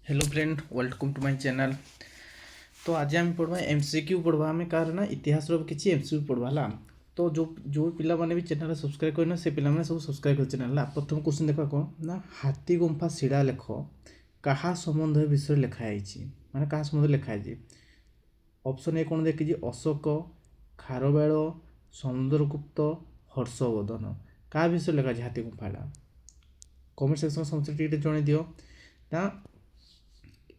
Hello friend, welcome to my channel. तो आज आम पढ़वा एमसीक्यू पढ़वा आम कार ना इतिहास किसी एमसीक्यू पढ़वा है। तो जो जो पिला माने भी चैनल सब्सक्राइब करना से पिला माने सब सब्सक्राइब कर चैनल है। प्रथम क्वेश्चन देखा कौन ना हाथी गुंफा शिला लेख कहा संबंध विषय लिखाई माने कहा संबंध लिखाई। ऑप्शन ए कौन देखी अशोक, खारवेल, समुद्रगुप्त, हर्षवर्धन क्या विषय लिखाई हाथी गुंफाटा। कमेंट सेक्शन समस्त जन दियो ना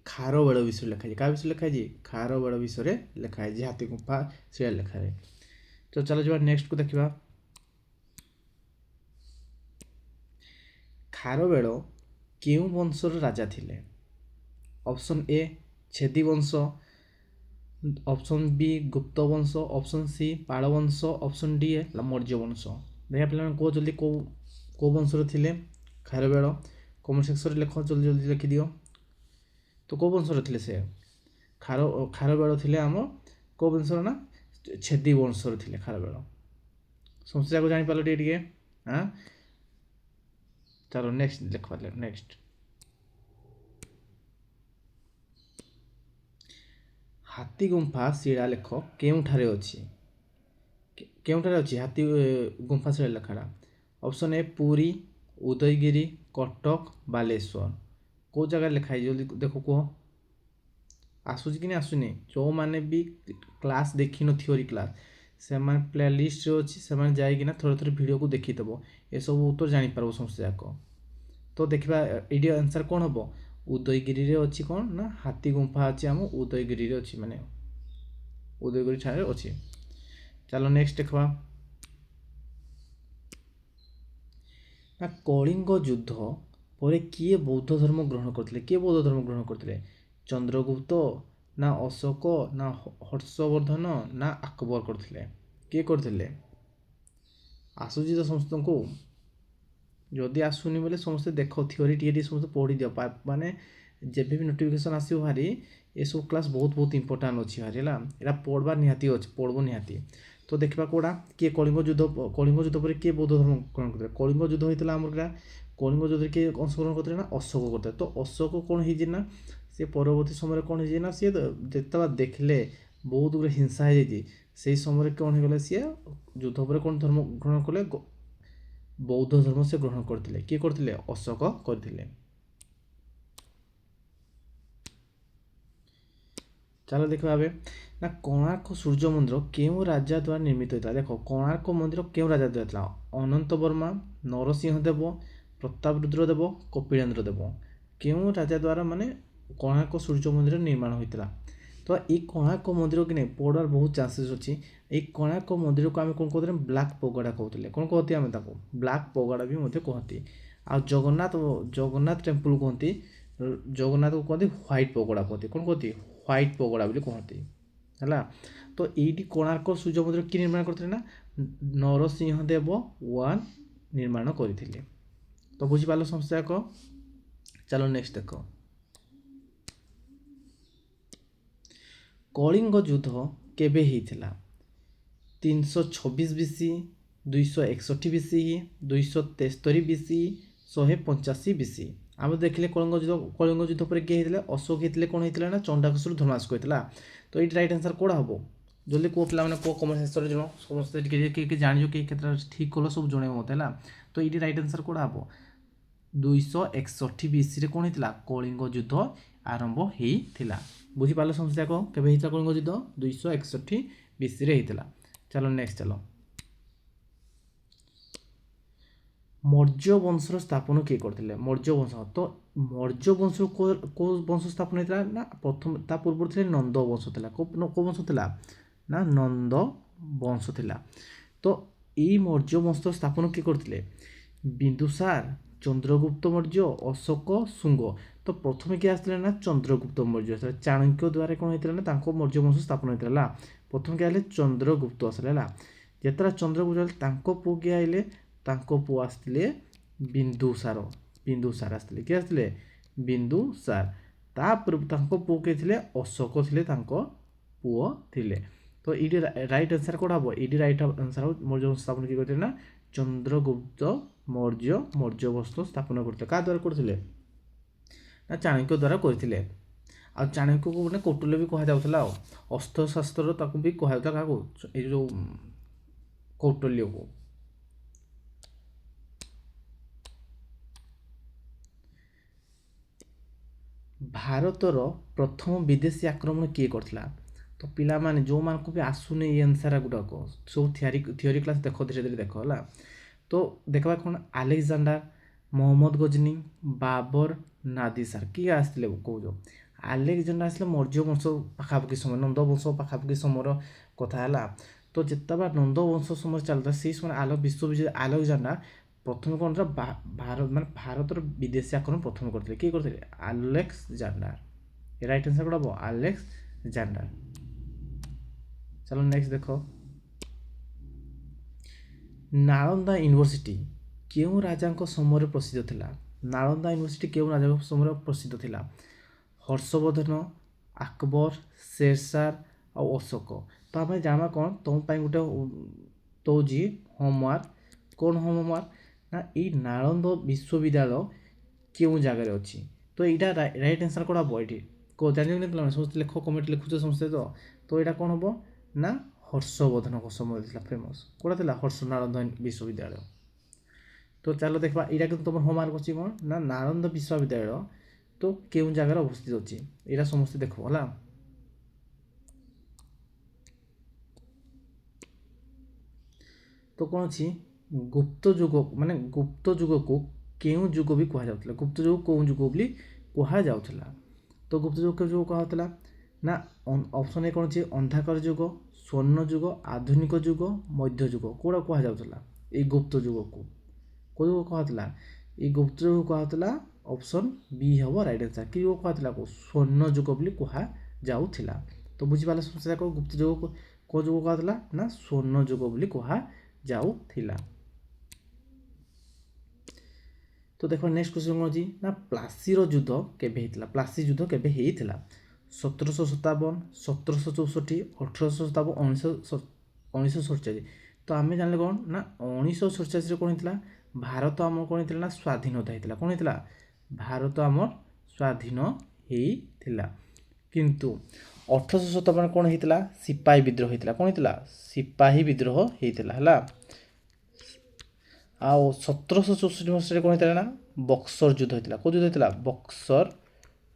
खारवेल विषय लिखाई क्या विषय लिखाई खारवेल विषय लिखाई हाथी गुंफा शिला लेखार। तो चलो जा नेक्स्ट को देखा खारवेल क्यों वंशर राजा थिले। ऑप्शन ए छेदी वंश, ऑप्शन बी गुप्त वंश, ऑप्शन सी पाल वंश, ऑप्शन डी है मौर्य वंश। देखा पे कह जल्दी को वंशर थिले खारवेल। कमेंट सेक्शन लिख जल्दी जल्दी लिखि दियो। तो को वंशर थे से खारवेल थे आम को वंशर ना छेदी वंशर थे खारवेल। समस्त जाक जापार टे हाँ। चलो नेक्स्ट लिख पारे नेक्स्ट हाथी गुंफा शिलालेख केउठारे अच्छी केउठारे अच्छी हाथी गुंफा शिलालेखाटा। ऑप्शन ए पुरी, उदयगिरी, कटक, बालेश्वर को जगह लिखाई जल्दी देख कह आसूस कि आसुनी। जो मैंने भी क्लास देखी न थ्योरी क्लास से प्लेलिस्ट अच्छी से जाइना थोड़े थोड़े वीडियो को देखीदेव ये सब उत्तर जापर समस्त जाक। तो देखा ये आंसर कौन हम उदयगिरी रे अच्छी कौन ना हाथी गुंफा अच्छी आम उदयगिरी रे अच्छी माने उदयगिरी ठारे अच्छी। चलो नेक्स्ट देखा ना कलिंग युद्ध पर किए बौद्ध धर्म ग्रहण करते किए बौद्ध धर्म ग्रहण करते चंद्रगुप्त ना अशोक ना हर्षवर्धन ना अकबर करते किए करते आसूची तो समस्त को जदि आसुनी बोले समस्ते देख थ्योरी टी समस्त पढ़ी दियो माने जब भी नोटिफिकेशन आसो भारी ये सब क्लास बहुत बहुत इंपोर्टाट अच्छी भारी है पढ़वा निहाती अच्छे पढ़ब निहाती। तो देखा कौड़ा किए कलिंग युद्ध पर किए बौद्ध धर्म ग्रहण करते कलिंग युद्ध होता आमर कलिंग युद्ध किए अंशग्रहण करते ना अशोक करते। तो अशोक कौन हो सी परवर्ती समय कौन हो सी जिते देखले बहुत गुरे हिंसा हो समय कौन हो गले सी युद्ध पर कौन धर्म ग्रहण कले बौद्ध धर्म से ग्रहण करते किए करते अशोक करते। चलो देखा ना कोणार्क सूर्य मंदिर क्यों राजा द्वारा निर्मित होता। देखो कोणार्क मंदिर क्यों राजा द्वारा अनंत वर्मा, नरसिंहदेव, प्रतापरुद्र देव, कपिलेन्द्र देव क्यों राजा द्वारा माने कोणार्क सूर्य मंदिर निर्माण होता। तो ये कोणार्क मंदिर कि नहीं पढ़ार बहुत चांसेस अच्छी। ये कोणार्क मंदिर को आम कौन कहते ब्लैक पगोड़ा कहते कौन कहती आम ब्लैक पगोड़ा भी कहती। आ जगन्नाथ जगन्नाथ टेम्पल कहती जगन्नाथ को कहते ह्वाइट पगोड़ा कहती कौन कहती ह्वाइट पगोड़ा बोली कहती है। तो ये कोणार्क सूर्य मंदिर किए निर्माण करते ना नरसिंहदेव वन निर्माण करते। तो बुझीपाल समस्या जाक। चलो नेक्स्ट देख कलिंग युद्ध केबे होता 326 बीसी, 261 बीसी, 273 बीसी, 185 बीसी। आम देखिले कलिंग युद्ध पर किए होते अशोक होते कौन होता ना चंडाकेश्वर धर्माशोक होता। तो ये राइट आंसर कौन हम जल्दी कौ पे कौ कमेंट सेक्शन जन समस्त जान कि ठीक कल सब जन मत है। तो ये राइट आंसर कौन हम 261 बीसी कौन होता कलिंग युद्ध आरंभ होता। बुझीपाल समस्त जाक केवे होता कलिंग युद्ध 261 बीसी होता। चलो नेक्स्ट चलो मौर्य वंशर स्थापन किए करते मौर्य वंश। तो मौर्य वंश को वंश स्थापन होता ना प्रथम ता पूर्व थे नंद वंश था को वंश था ना नंद वंश था। तो ये मौर्य वंश स्थापन किए करते बिंदुसार, चंद्रगुप्त मौर्य, अशोक, शुंग। तो प्रथम किए आसते ना चंद्रगुप्त मौर्य चाणक्य द्वारा कौन होता ना मौर्य वंश स्थापन होता। प्रथम किए चंद्रगुप्त आसला जिते चंद्रगुप्त पु किए आइले पु आसते बिंदुसार बिंदुसार आसते किए आसते बिंदुसार पु किए थे अशोक थे पुओ थे। तो ये राइट आंसर कौन हम ये राइट आंसर मौर्य वंश स्थापन किए करते ना चंद्रगुप्त मौर्य मौर्य वंश स्थापन करते क्या द्वारा करते ନା ଚାଣକ୍ୟ ଦ୍ୱାରା କରିଥିଲେ। ଆଉ ଚାଣକ୍ୟକୁ ମାନେ କୌଟିଲ୍ୟ ବି କୁହାଯାଉଥିଲା। ଆଉ ଅସ୍ତ୍ରଶାସ୍ତ୍ର ତାକୁ ବି କୁହାଯାଉଥିଲା କାହାକୁ, ଏଇ ଯେଉଁ କୌଟିଲ୍ୟକୁ। ଭାରତର ପ୍ରଥମ ବିଦେଶୀ ଆକ୍ରମଣ କିଏ କରିଥିଲା? ତ ପିଲାମାନେ ଯେଉଁମାନଙ୍କୁ ବି ଆସୁନି ଏଇ ଆନ୍ସର୍ ଗୁଡ଼ାକ ସବୁ ଥିଓରି କ୍ଲାସ୍ ଦେଖ, ଧୀରେ ଧୀରେ ଦେଖ ହେଲା। ତ ଦେଖିବା କ'ଣ, ଆଲେକ୍ଜାଣ୍ଡାର, ମହମ୍ମଦ ଗଜନୀ, ବାବର, ନାଦିସାର କିଏ ଆସିଥିଲେ କହୁଛ? ଆଲେକ୍ଜାଣ୍ଡାର ଆସିଲେ ମୌର୍ଯ୍ୟ ବଂଶ ପାଖାପାଖି ସମୟ, ନନ୍ଦ ବଂଶ ପାଖାପାଖି ସମୟର କଥା ହେଲା। ତ ଯେତେବେଳେ ନନ୍ଦ ବଂଶ ସମୟ ଚାଲୁଥିଲା ସେଇ ସମୟରେ ବିଶ୍ୱବିଜୟ ଆଲେକ୍ଜାଣ୍ଡାର ପ୍ରଥମେ କ'ଣ ଥିଲା, ଭାରତର ବିଦେଶୀ ଆକ୍ରମଣ ପ୍ରଥମେ କରିଥିଲେ। କିଏ କରିଥିଲେ? ଆଲେକ୍ଜାଣ୍ଡାର। ରାଇଟ୍ ଆନ୍ସର୍ କ'ଣ ହେବ? ଆଲେକ୍ଜାଣ୍ଡାର। ଚାଲ ନେକ୍ସଟ ଦେଖ, ନାଳନ୍ଦା ୟୁନିଭର୍ସିଟି କେଉଁ ରାଜାଙ୍କ ସମୟରେ ପ୍ରସିଦ୍ଧ ଥିଲା? ନାଳନ୍ଦା ୟୁନିଭର୍ସିଟି କେଉଁ ରାଜାଙ୍କ ସମୟରେ ପ୍ରସିଦ୍ଧ ଥିଲା? ହର୍ଷବର୍ଦ୍ଧନ, ଆକବର, ଶେରଶାହ ଆଉ ଅଶୋକ। ତ ଆମେ ଜାଣିବା କ'ଣ, ତୁମ ପାଇଁ ଗୋଟେ ଦେଉଛି ହୋମୱାର୍କ। କ'ଣ ହୋମୱାର୍କ? ନା ଏଇ ନାଳନ୍ଦ ବିଶ୍ୱବିଦ୍ୟାଳୟ କେଉଁ ଜାଗାରେ ଅଛି? ତ ଏଇଟା ରାଇଟ୍ ଆନ୍ସର୍ କ'ଣ ହେବ? ଏଇଠି ଜାଣିଛନ୍ତି ପିଲାମାନେ, ସମସ୍ତେ ଲେଖ, କମେଣ୍ଟ ଲେଖୁଛ ସମସ୍ତେ। ତ ଏଇଟା କ'ଣ ହେବ ନା ହର୍ଷବର୍ଦ୍ଧନଙ୍କ ସମୟରେ ଥିଲା ଫେମସ୍। କେଉଁଟା ଥିଲା? ନାଳନ୍ଦା ବିଶ୍ୱବିଦ୍ୟାଳୟ। ତ ଚାଲ ଦେଖିବା, ଏଇଟା କିନ୍ତୁ ତୁମର ହୋମୱାର୍କ ଅଛି କ'ଣ ନା ନାଳନ୍ଦା ବିଶ୍ୱବିଦ୍ୟାଳୟ ତ କେଉଁ ଜାଗାରେ ଅବସ୍ଥିତ ଅଛି, ଏଇଟା ସମସ୍ତେ ଦେଖ ହେଲା। ତ କ'ଣ ଅଛି, ଗୁପ୍ତ ଯୁଗ ମାନେ ଗୁପ୍ତ ଯୁଗକୁ କେଉଁ ଯୁଗ ବି କୁହାଯାଉଥିଲା? ଗୁପ୍ତ ଯୁଗ କେଉଁ ଯୁଗ ବୋଲି କୁହାଯାଉଥିଲା? ତ ଗୁପ୍ତ ଯୁଗ କେଉଁ ଯୁଗ କୁହାଯାଉଥିଲା? ନା ଅପସନ୍ ଏ କ'ଣ ଅଛି, ଅନ୍ଧାକାର ଯୁଗ, ସ୍ୱର୍ଣ୍ଣ ଯୁଗ, ଆଧୁନିକ ଯୁଗ, ମଧ୍ୟଯୁଗ। କେଉଁଟା କୁହାଯାଉଥିଲା ଏଇ ଗୁପ୍ତ ଯୁଗକୁ? କେଉଁ ଯୁଗ କୁହାଯାଉଥିଲା? ଏଇ ଗୁପ୍ତ ଯୁଗ କୁହାଯାଉଥିଲା ଅପସନ୍ ବି ହେବ ରାଇଟ୍ ଆନ୍ସର୍। କି ଯୁଗ କୁହାଯାଉଥିଲା? ସ୍ୱର୍ଣ୍ଣ ଯୁଗ ବୋଲି କୁହାଯାଉଥିଲା। ତ ବୁଝିପାରିଲେ ସମସ୍ତେ, ଗୁପ୍ତ ଯୁଗ କେଉଁ ଯୁଗ କୁହାଯାଉଥିଲା? ନା ସ୍ୱର୍ଣ୍ଣ ଯୁଗ ବୋଲି କୁହାଯାଉଥିଲା। ତ ଦେଖ ନେକ୍ସଟ କ୍ୱେଶ୍ଚନ୍ କ'ଣ ଅଛି ନା ପ୍ଲାସିର ଯୁଦ୍ଧ କେବେ ହେଇଥିଲା? ପ୍ଲାସି ଯୁଦ୍ଧ କେବେ ହେଇଥିଲା? 1757, 1764, 1857, 1947। ତ ଆମେ ଜାଣିଲେ କ'ଣ ନା 1947ରେ କ'ଣ ହେଇଥିଲା? ଭାରତ ଆମର କ'ଣ ହେଇଥିଲା ନା ସ୍ୱାଧୀନତା ହେଇଥିଲା। କ'ଣ ହେଇଥିଲା? ଭାରତ ଆମର ସ୍ୱାଧୀନ ହେଇଥିଲା। କିନ୍ତୁ 1857 କ'ଣ ହେଇଥିଲା? ସିପାହୀ ବିଦ୍ରୋହ ହେଇଥିଲା। କ'ଣ ହେଇଥିଲା? ସିପାହୀ ବିଦ୍ରୋହ ହେଇଥିଲା ହେଲା। ଆଉ 1764 ମସିହାରେ କ'ଣ ହେଇଥିଲା ନା ବକ୍ସର ଯୁଦ୍ଧ ହେଇଥିଲା। କେଉଁ ଯୁଦ୍ଧ ହେଇଥିଲା? ବକ୍ସର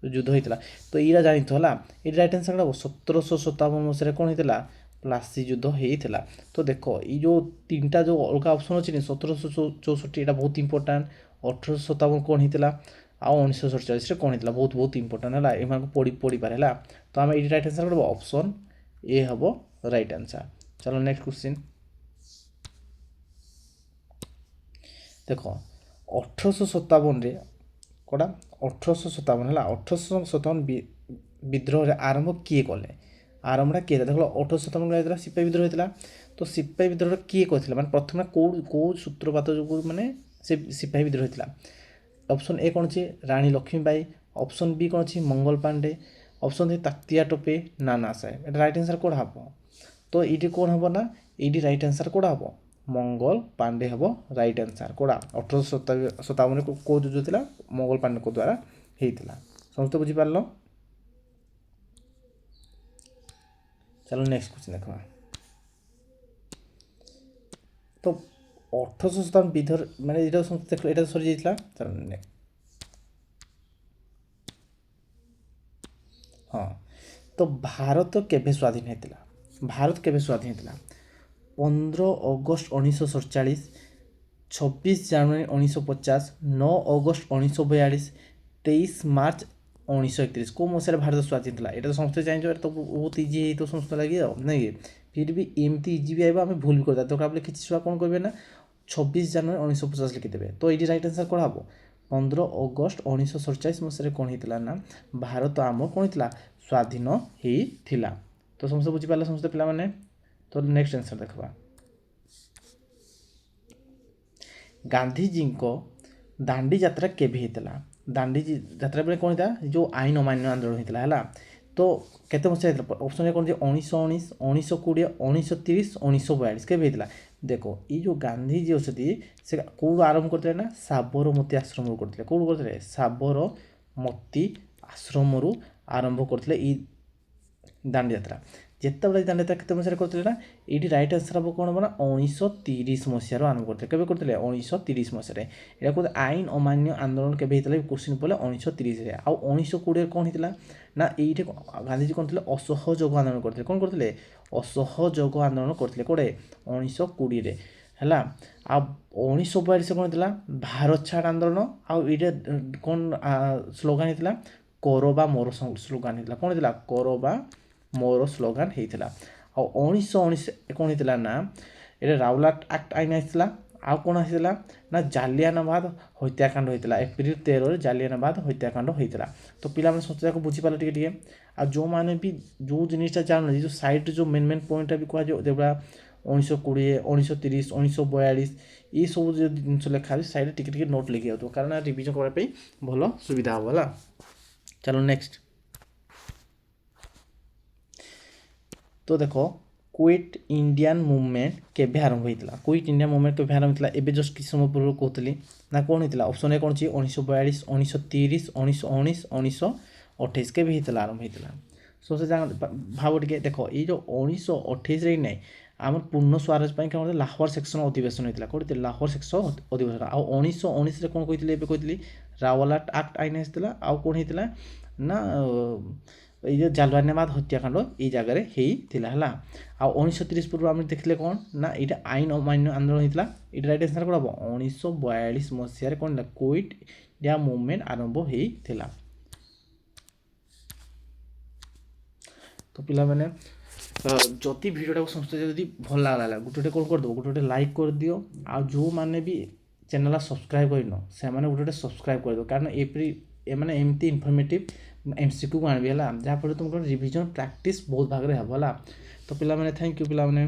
ଯୁଦ୍ଧ ହେଇଥିଲା। ତ ଏଇଟା ଜାଣିଥ ହେଲା। ଏଇଟା ରାଇଟ୍ ଆନ୍ସର୍ ହେବ 1757 ମସିହାରେ କ'ଣ ହେଇଥିଲା? ପ୍ଲାସି ଯୁଦ୍ଧ ହେଇଥିଲା। ତ ଦେଖ ଏଇ ଯେଉଁ ତିନିଟା ଯେଉଁ ଅଲଗା ଅପସନ୍ ଅଛି 1764 ଏଇଟା ବହୁତ ଇମ୍ପୋର୍ଟାଣ୍ଟ, 1857 କ'ଣ ହେଇଥିଲା, ଆଉ 1947ରେ କ'ଣ ହେଇଥିଲା, ବହୁତ ବହୁତ ଇମ୍ପୋର୍ଟାଣ୍ଟ ହେଲା। ଏମାନଙ୍କୁ ପଢ଼ିପାରେ ହେଲା। ତ ଆମେ ଏଇଠି ରାଇଟ୍ ଆନ୍ସର୍ ହେବ ଅପସନ୍ ଏ ହେବ ରାଇଟ୍ ଆନ୍ସର୍। ଚାଲ ନେକ୍ସଟ କ୍ୱେଶ୍ଚିନ୍ ଦେଖ, 1857ରେ କୋଉଟା 1857 ହେଲା। 1857 ବିଦ୍ରୋହରେ ଆରମ୍ଭ କିଏ କଲେ? ଆରମ୍ଭଟା କିଏ ହେଇଥିଲା? ଦେଖ 1857 ହେଇଥିଲା ସିପାହୀ ବିଦ୍ରୋହ ହେଇଥିଲା। ତ ସିପାହୀ ବିଦ୍ରୋହରେ କିଏ କରିଥିଲା? ମାନେ ପ୍ରଥମେ କେଉଁ ସୂତ୍ରପାତ ଯୋଗୁଁ ମାନେ ସେ ସିପାହୀ ବିଦ୍ରୋହ ହେଇଥିଲା? ଅପସନ୍ ଏ କ'ଣ ଅଛି? ରାଣୀ ଲକ୍ଷ୍ମୀବାଇ। ଅପସନ୍ ବି କ'ଣ ଅଛି? ମଙ୍ଗଲ ପାଣ୍ଡେ। ଅପସନ୍ ସି ତାତ୍ୟା ଟୋପେ, ନାନା ସାହେବ। ଏଇଟା ରାଇଟ୍ ଆନ୍ସର୍ କେଉଁଟା ହେବ? ତ ଏଇଠି କ'ଣ ହେବ ନା ଏଇଠି ରାଇଟ୍ ଆନ୍ସର୍ କେଉଁଟା ହେବ? ମଙ୍ଗଲ ପାଣ୍ଡେ ହେବ ରାଇଟ୍ ଆନ୍ସର୍। କେଉଁଟା 1857ରେ କେଉଁ ଯୁଦ୍ଧ ଥିଲା? ମଙ୍ଗଲ ପାଣ୍ଡେଙ୍କ ଦ୍ୱାରା ହେଇଥିଲା। ସମସ୍ତେ ବୁଝିପାରିଲ? ଚାଲ ନେକ୍ସଟ କ୍ୱେଶ୍ଚିନ୍ ଦେଖିବା। ତ 1857 ବିଦ୍ରୋହ ମାନେ ଏଇଟା ସମସ୍ତେ ଦେଖ, ଏଇଟା ସରିଯାଇଥିଲା। ଚାଲ ହଁ। ତ ଭାରତ କେବେ ସ୍ୱାଧୀନ ହେଇଥିଲା? ଭାରତ କେବେ ସ୍ୱାଧୀନ ହେଇଥିଲା? 15 ଅଗଷ୍ଟ 1947, 26 ଜାନୁଆରୀ 1950, 9 ଅଗଷ୍ଟ 1942, 23 ମାର୍ଚ୍ଚ 1931। କେଉଁ ମସିହାରେ ଭାରତ ସ୍ୱାଧୀନ ଥିଲା? ଏଇଟା ତ ସମସ୍ତେ ଜାଣିଛ, ଏଇଟା ତ ବହୁତ ଇଜି ହେଇଥିବ ସମସ୍ତେ ଲାଗି ଆଉ ନାଇଁ କି? ଫିର୍ ବି ଏମିତି ଇଜି ବି ଆଇବ, ଆମେ ଭୁଲ ବି କରିଦେବା। ଦରକାର ପଡ଼ିଲେ କିଛି ଛୁଆ କ'ଣ କରିବେ ନା 26 ଜାନୁଆରୀ 1950 ଲେଖିଦେବେ। ତ ଏଇଠି ରାଇଟ୍ ଆନ୍ସର୍ କ'ଣ ହେବ? 15 ଅଗଷ୍ଟ 1947 ମସିହାରେ କ'ଣ ହେଇଥିଲା ନା ଭାରତ ଆମର କ'ଣ ହେଇଥିଲା? ସ୍ୱାଧୀନ ହେଇଥିଲା। ତ ସମସ୍ତେ ବୁଝିପାରିଲେ ସମସ୍ତେ ପିଲାମାନେ? ତ ନେକ୍ସଟ ଆନ୍ସର୍ ଦେଖିବା। ଗାନ୍ଧୀଜୀଙ୍କ ଦାଣ୍ଡି ଯାତ୍ରା କେବେ ହେଇଥିଲା? ଦାଣ୍ଡି ଯାତ୍ରା ବେଳେ କ'ଣ ହେଇଥିଲା? ଯେଉଁ ଆଇନ ଅମାନ୍ୟ ଆନ୍ଦୋଳନ ହେଇଥିଲା ହେଲା। ତ କେତେ ମସିହା ହେଇଥିଲା? ଅପସନ୍ କ'ଣ ଅଛି? 1919, 1920, 1930, 1942। କେବେ ହେଇଥିଲା? ଦେଖ ଏଇ ଯେଉଁ ଗାନ୍ଧୀଜୀ ଅଛନ୍ତି ସେ କେଉଁଠୁ ଆରମ୍ଭ କରିଥିଲେ ନା ସାବରମତୀ ଆଶ୍ରମରୁ କରିଥିଲେ। କେଉଁଠୁ କରିଥିଲେ? ସାବରମତୀ ମୋତି ଆଶ୍ରମରୁ ଆରମ୍ଭ କରିଥିଲେ ଏଇ ଦାଣ୍ଡଯାତ୍ରା। ଯେତେବେଳେ ଏଇ ଦାଣ୍ଡଯାତ୍ରା କେତେ ମସିହାରେ କରିଥିଲେ ନା ଏଇଠି ରାଇଟ୍ ଆନ୍ସର୍ ହେବ କ'ଣ ହେବ ନା 1930 ମସିହାରୁ ଆରମ୍ଭ କରିଥିଲେ। କେବେ କରିଥିଲେ 1930 ମସିହାରେ। ଏଇଟା କହୁଥିଲେ ଆଇନ ଅମାନ୍ୟ ଆନ୍ଦୋଳନ କେବେ ହେଇଥିଲା କୋଶ୍ଚିନ୍ ପଡ଼ିଲେ 1930ରେ। ଆଉ 1920ରେ କ'ଣ ହେଇଥିଲା ନା ଏଇଠି ଗାନ୍ଧିଜୀ କ'ଣ ଥିଲେ ଅସହଯୋଗ ଆନ୍ଦୋଳନ କରିଥିଲେ। କ'ଣ କରିଥିଲେ ଅସହଯୋଗ ଆନ୍ଦୋଳନ କରିଥିଲେ କୋଉଠି 1920ରେ ହେଲା। ଆଉ 1942ରେ କ'ଣ ହେଇଥିଲା ଭାରତ ଛାଡ଼ ଆନ୍ଦୋଳନ। ଆଉ ଏଇଟା କ'ଣ ସ୍ଲୋଗାନ ହେଇଥିଲା କର ବା ମୋର ସ୍ଲୋଗାନ ହେଇଥିଲା। କ'ଣ ହେଇଥିଲା କର ବା ମୋର ସ୍ଲୋଗାନ ହେଇଥିଲା। ଆଉ 1919 କ'ଣ ହେଇଥିଲା ନା ଏଇଟା ରାଉଲାଟ ଆକ୍ଟ ଆଇନ ଆସିଥିଲା। ଆଉ କ'ଣ ଆସିଥିଲା ନା ଜାଲିଆନାବାଗ ହତ୍ୟାକାଣ୍ଡ ହୋଇଥିଲା। ଏପ୍ରିଲ 13ରେ ଜାଲିଆନାବାଗ ହତ୍ୟାକାଣ୍ଡ ହୋଇଥିଲା। ତ ପିଲାମାନେ ସମସ୍ତେ ବୁଝିପାରିଲେ ଟିକେ ଟିକେ। ଆଉ ଯେଉଁମାନେ ବି ଯେଉଁ ଜିନିସଟା ଜାଣୁନାହାନ୍ତି ଯେଉଁ ସାଇଡ଼୍ରେ ଯେଉଁ ମେନ୍ ପଏଣ୍ଟଟା ବି କୁହାଯିବ ଯେଭଳିଆ 1920 1930 1942 ଏଇସବୁ ଯେଉଁ ଜିନିଷ ଲେଖା ଅଛି ସାଇଡ଼୍ରେ ଟିକେ ଟିକେ ନୋଟ୍ ଲେଖି ଯାଉଥିବ କାରଣ ରିଭିଜନ୍ କରିବା ପାଇଁ ଭଲ ସୁବିଧା ହେବ ହେଲା। ଚାଲ ନେକ୍ସଟ। ତ ଦେଖ କୁଇଟ୍ ଇଣ୍ଡିଆନ୍ ମୁଭମେଣ୍ଟ କେବେ ଆରମ୍ଭ ହୋଇଥିଲା। କୁଇଟ୍ ଇଣ୍ଡିଆ ମୁଭମେଣ୍ଟ କେବେ ଆରମ୍ଭ ହୋଇଥିଲା ଏବେ ଜଷ୍ଟ କିଛି ସମୟ ପୂର୍ବରୁ କହୁଥିଲି ନା କ'ଣ ହେଇଥିଲା ଅପସନ୍ ଏ କ'ଣ ଅଛି 1942 1930 1919 1928 କେବେ ହେଇଥିଲା ଆରମ୍ଭ ହେଇଥିଲା। ସୋ ସେ ଭାବ ଟିକେ ଦେଖ ଏଇ ଯେଉଁ 1928ରେ ନାହିଁ ଆମର ପୂର୍ଣ୍ଣ ସ୍ୱରାଜ ପାଇଁ କ'ଣ ଲାହୋର ସେକ୍ସନ ଅଧିବେଶନ ହେଇଥିଲା। କେଉଁଠି ଲାହୋର ସେକ୍ସନ ଅଧିବେଶନ। ଆଉ 1919ରେ କ'ଣ କହିଥିଲେ ଏବେ କହିଥିଲି ରାୱଲାଟ ଆକ୍ଟ ଆଇନ ଆସିଥିଲା। ଆଉ କ'ଣ ହେଇଥିଲା ନା ଏଇ ଯେଉଁ ଜାଲିଆନାବାଗ ହତ୍ୟାକାଣ୍ଡ ଏଇ ଜାଗାରେ ହେଇଥିଲା ହେଲା। ଆଉ 1930 ପୂର୍ବରୁ ଆମେ ଦେଖିଲେ କ'ଣ ନା ଏଇଟା ଆଇନ ଅମାନ୍ୟ ଆନ୍ଦୋଳନ ହେଇଥିଲା। ଏଇଟା ରାଇଟ୍ ଆନ୍ସର୍ କ'ଣ ହେବ 1942 ମସିହାରେ କ'ଣ ହେଲା କୁଇଟ୍ ଇଣ୍ଡିଆ ମୁଭମେଣ୍ଟ ଆରମ୍ଭ ହେଇଥିଲା। ତ ପିଲାମାନେ ଯଦି ଭିଡ଼ିଓଟାକୁ ସମସ୍ତେ ଯଦି ଭଲ ଲାଗିଲା ଗୋଟେ କ'ଣ କରିଦେବ ଗୋଟେ ଲାଇକ୍ କରିଦିଅ। ଆଉ ଯେଉଁମାନେ ବି ଚ୍ୟାନେଲ୍ ସବସ୍କ୍ରାଇବ୍ କରିନ ସେମାନେ ଗୋଟେ ସବସ୍କ୍ରାଇବ୍ କରିଦିଅ କାରଣ ଏମାନେ ଏମିତି ଇନଫର୍ମେଟିଭ୍ MCQ ଆଣିବି ହେଲା ଯାହାଫଳରେ ତୁମର ରିଭିଜନ୍ ପ୍ରାକ୍ଟିସ୍ ବହୁତ ଭାଗରେ ହେବ ହେଲା। ତ ପିଲାମାନେ ଥ୍ୟାଙ୍କ ୟୁ ପିଲାମାନେ।